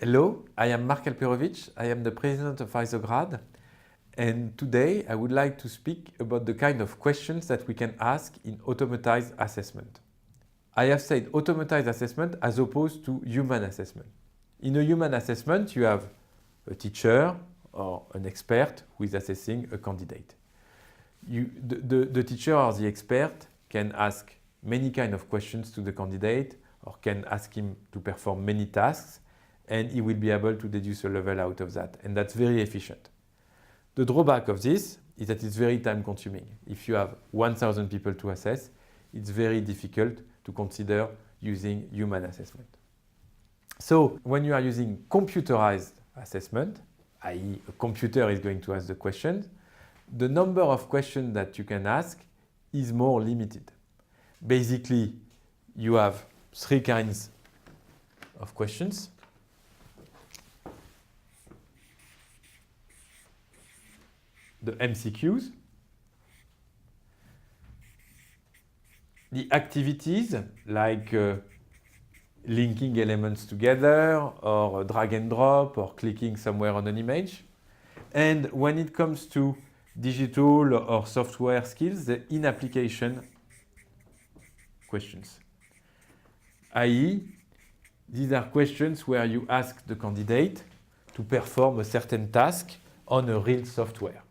Hello, I am Mark Alperovich. I am the president of Isograd, and today I would like to speak about the kind of questions that we can ask in automatized assessment. I have said automatized assessment as opposed to human assessment. In a human assessment, you have a teacher or an expert who is assessing a candidate. The teacher or the expert can ask many kinds of questions to the candidate or can ask him to perform many tasks, and he will be able to deduce a level out of that, and that's very efficient. The drawback of this is that it's very time consuming. If you have 1,000 people to assess, it's very difficult to consider using human assessment. So when you are using computerized assessment, i.e. a computer is going to ask the questions, the number of questions that you can ask is more limited. Basically, you have three kinds of questions. The MCQs, the activities like linking elements together or drag and drop or clicking somewhere on an image. And when it comes to digital or software skills, the in-application questions. i.e., these are questions where you ask the candidate to perform a certain task on a real software.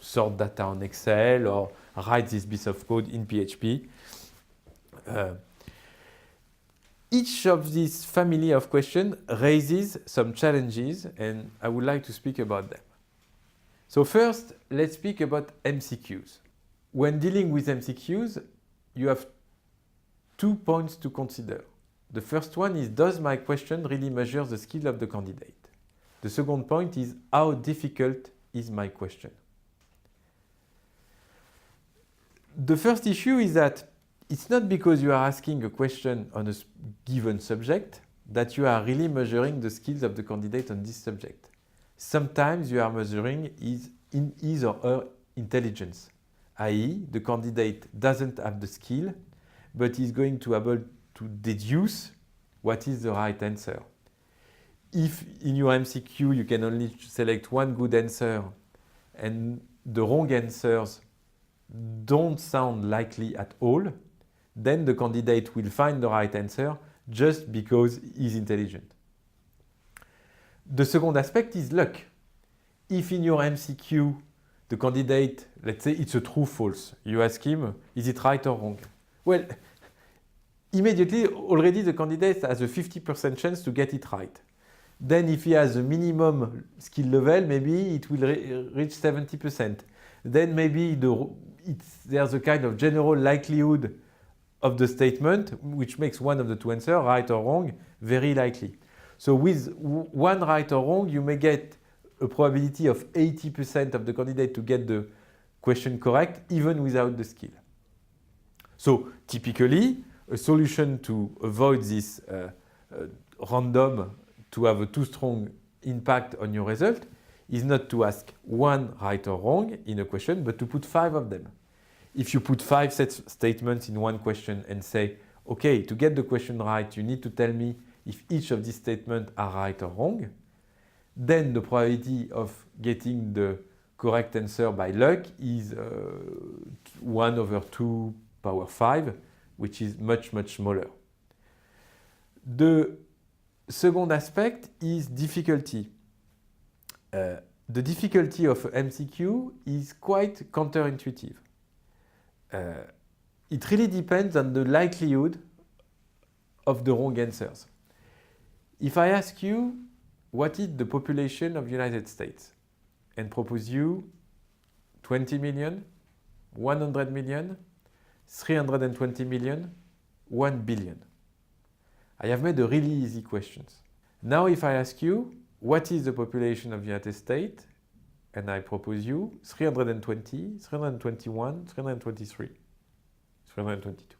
Sort data on Excel or write this piece of code in PHP. Each of these family of questions raises some challenges, and I would like to speak about them. So first, let's speak about MCQs. When dealing with MCQs, you have 2 points to consider. The first one is, does my question really measure the skill of the candidate? The second point is, how difficult is my question? The first issue is that it's not because you are asking a question on a given subject that you are really measuring the skills of the candidate on this subject. Sometimes you are measuring his or her intelligence, i.e. the candidate doesn't have the skill, but is going to be able to deduce what is the right answer. If in your MCQ you can only select one good answer and the wrong answers don't sound likely at all, then the candidate will find the right answer just because he's intelligent. The second aspect is luck. If in your MCQ the candidate, let's say it's a true-false, you ask him, is it right or wrong? Well, immediately already the candidate has a 50% chance to get it right. Then if he has a minimum skill level, maybe it will reach 70%. Then maybe there's a kind of general likelihood of the statement, which makes one of the two answers, right or wrong, very likely. So with one right or wrong, you may get a probability of 80% of the candidate to get the question correct, even without the skill. So typically, a solution to avoid this random, to have a too strong impact on your result, is not to ask one right or wrong in a question, but to put 5 of them. If you put 5 statements in one question and say, okay, to get the question right, you need to tell me if each of these statements are right or wrong, then the probability of getting the correct answer by luck is 1/2 power 5, which is much, much smaller. The second aspect is difficulty. The difficulty of MCQ is quite counterintuitive. It really depends on the likelihood of the wrong answers. If I ask you, what is the population of the United States? And propose you 20 million, 100 million, 320 million, 1 billion. I have made a really easy questions. Now if I ask you, what is the population of the United States? And I propose you 320, 321, 323, 322.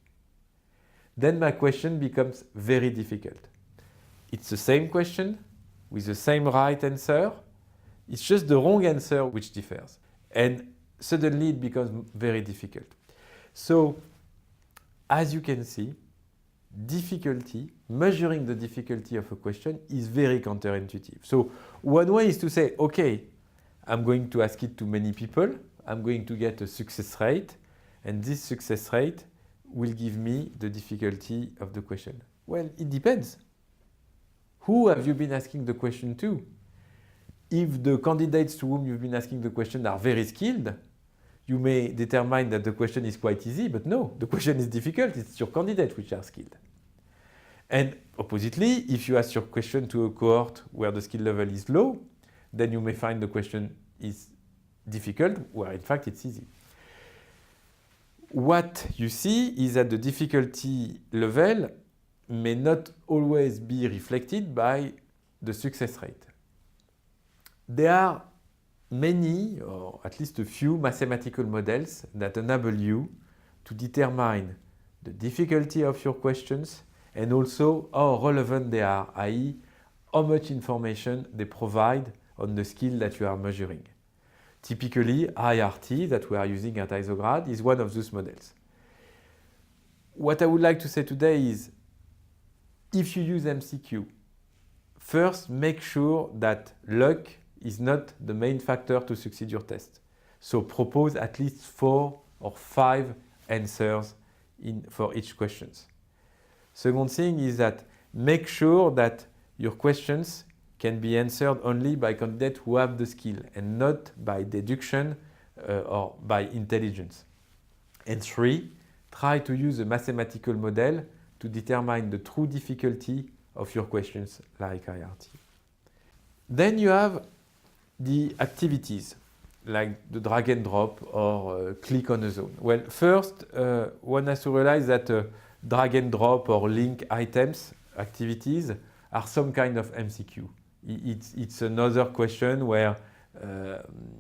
Then my question becomes very difficult. It's the same question with the same right answer. It's just the wrong answer which differs. And suddenly it becomes very difficult. So, as you can see, difficulty, measuring the difficulty of a question is very counterintuitive. So one way is to say, okay, I'm going to ask it to many people, I'm going to get a success rate, and this success rate will give me the difficulty of the question. Well, it depends. Who have you been asking the question to? If the candidates to whom you've been asking the question are very skilled, you may determine that the question is quite easy, but no, the question is difficult. It's your candidates which are skilled. And oppositely, if you ask your question to a cohort where the skill level is low, then you may find the question is difficult, where in fact it's easy. What you see is that the difficulty level may not always be reflected by the success rate. There are many, or at least a few, mathematical models that enable you to determine the difficulty of your questions and also how relevant they are, i.e., how much information they provide on the skill that you are measuring. Typically, IRT, that we are using at Isograd, is one of those models. What I would like to say today is, if you use MCQ, first make sure that luck is not the main factor to succeed your test. So propose at least 4 or 5 answers for each question. Second thing is that make sure that your questions can be answered only by candidates who have the skill and not by deduction or by intelligence. And 3, try to use a mathematical model to determine the true difficulty of your questions like IRT. Then you have the activities like the drag and drop or click on a zone. Well, first, one has to realize that drag and drop or link items activities are some kind of MCQ. It's another question where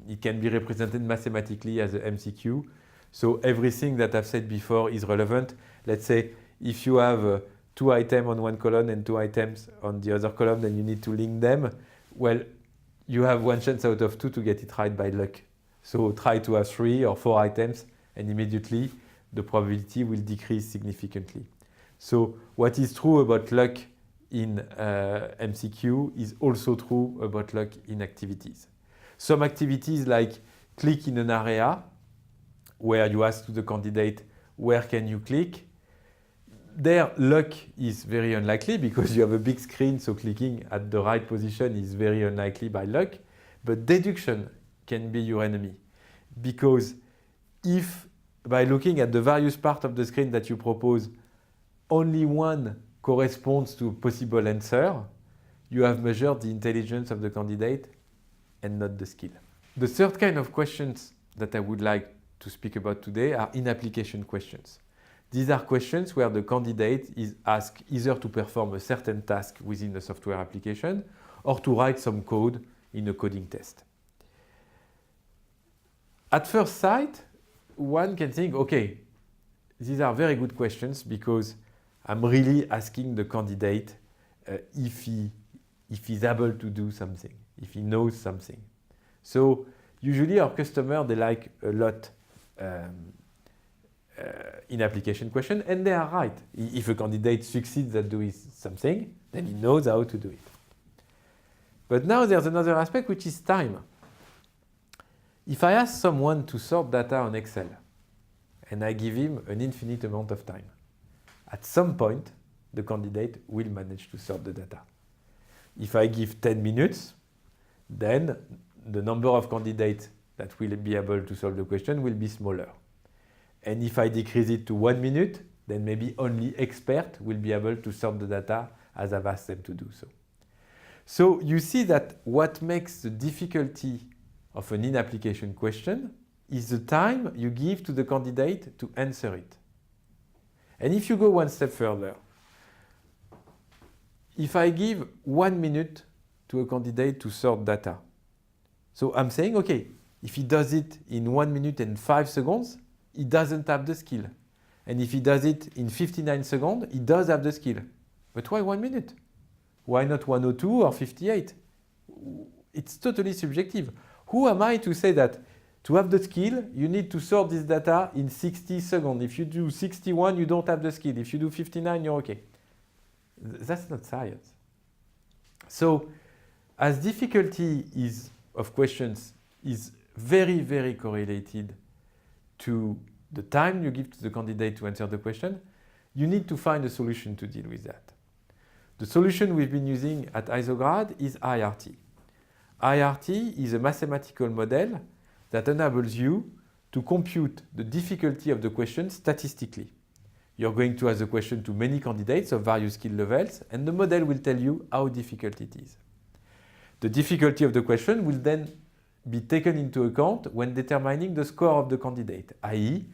it can be represented mathematically as a MCQ. So everything that I've said before is relevant. Let's say if you have 2 items on one column and 2 items on the other column, then you need to link them. Well, you have 1 chance out of 2 to get it right by luck. So try to have 3 or 4 items and immediately the probability will decrease significantly. So what is true about luck in MCQ is also true about luck in activities. Some activities like click in an area where you ask to the candidate, where can you click? There, luck is very unlikely because you have a big screen, so clicking at the right position is very unlikely by luck. But deduction can be your enemy because if by looking at the various parts of the screen that you propose, only one corresponds to a possible answer, you have measured the intelligence of the candidate and not the skill. The third kind of questions that I would like to speak about today are in-application questions. These are questions where the candidate is asked either to perform a certain task within a software application or to write some code in a coding test. At first sight, one can think, okay, these are very good questions because I'm really asking the candidate if he's able to do something, if he knows something. So usually our customers, they like a lot in-application question, and they are right. If a candidate succeeds at doing something, then he knows how to do it. But now there's another aspect, which is time. If I ask someone to sort data on Excel, and I give him an infinite amount of time, at some point, the candidate will manage to sort the data. If I give 10 minutes, then the number of candidates that will be able to solve the question will be smaller. And if I decrease it to 1 minute, then maybe only experts will be able to sort the data as I've asked them to do so. So you see that what makes the difficulty of an in-application question is the time you give to the candidate to answer it. And if you go one step further, if I give 1 minute to a candidate to sort data, so I'm saying, okay, if he does it in 1 minute and 5 seconds, he doesn't have the skill. And if he does it in 59 seconds, he does have the skill. But why 1 minute? Why not 102 or 58? It's totally subjective. Who am I to say that To have the skill, you need to sort this data in 60 seconds. If you do 61, you don't have the skill. If you do 59, you're okay. That's not science. So, as difficulty of questions is very, very correlated to the time you give to the candidate to answer the question, you need to find a solution to deal with that. The solution we've been using at Isograd is IRT. IRT is a mathematical model that enables you to compute the difficulty of the question statistically. You're going to ask the question to many candidates of various skill levels, and the model will tell you how difficult it is. The difficulty of the question will then be taken into account when determining the score of the candidate, i.e.,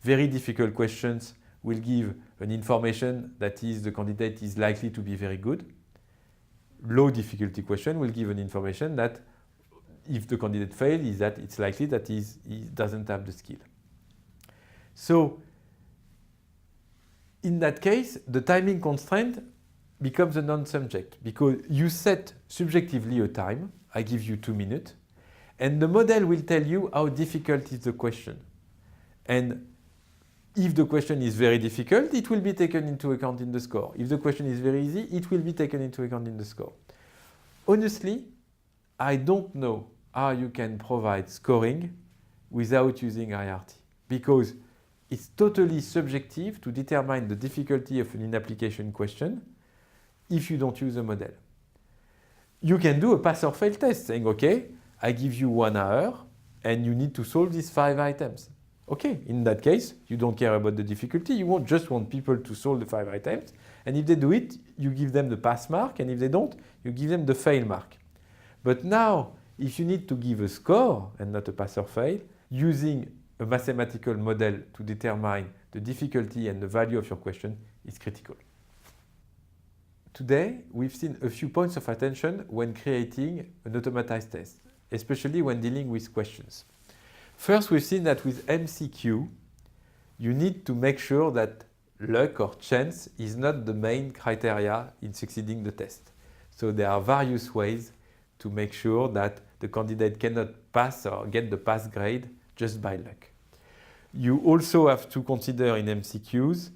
very difficult questions will give an information that is the candidate is likely to be very good. Low difficulty question will give an information that if the candidate fails, is that it's likely that he doesn't have the skill. So, in that case, the timing constraint becomes a non-subject because you set subjectively a time, I give you 2 minutes, and the model will tell you how difficult is the question. And if the question is very difficult, it will be taken into account in the score. If the question is very easy, it will be taken into account in the score. Honestly, I don't know how you can provide scoring without using IRT because it's totally subjective to determine the difficulty of an in-application question if you don't use a model. You can do a pass or fail test saying, okay, I give you 1 hour and you need to solve these 5 items. Okay, in that case, you don't care about the difficulty, you just want people to solve the 5 items, and if they do it, you give them the pass mark, and if they don't, you give them the fail mark. But now, if you need to give a score and not a pass or fail, using a mathematical model to determine the difficulty and the value of your question is critical. Today, we've seen a few points of attention when creating an automatized test, especially when dealing with questions. First, we've seen that with MCQ, you need to make sure that luck or chance is not the main criteria in succeeding the test. So there are various ways to make sure that the candidate cannot pass or get the pass grade just by luck. You also have to consider in MCQs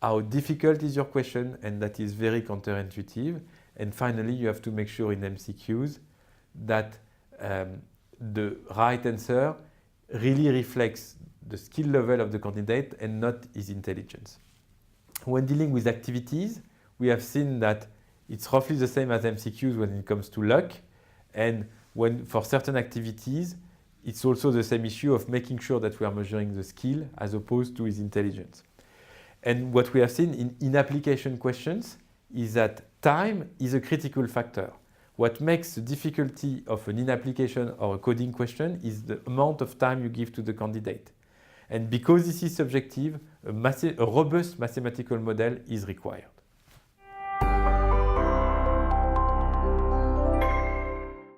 how difficult is your question, and that is very counterintuitive. And finally, you have to make sure in MCQs that the right answer really reflects the skill level of the candidate and not his intelligence. When dealing with activities, we have seen that it's roughly the same as MCQs when it comes to luck, and when for certain activities, it's also the same issue of making sure that we are measuring the skill as opposed to his intelligence. And what we have seen in application questions is that time is a critical factor. What makes the difficulty of an in-application or a coding question is the amount of time you give to the candidate. And because this is subjective, a robust mathematical model is required.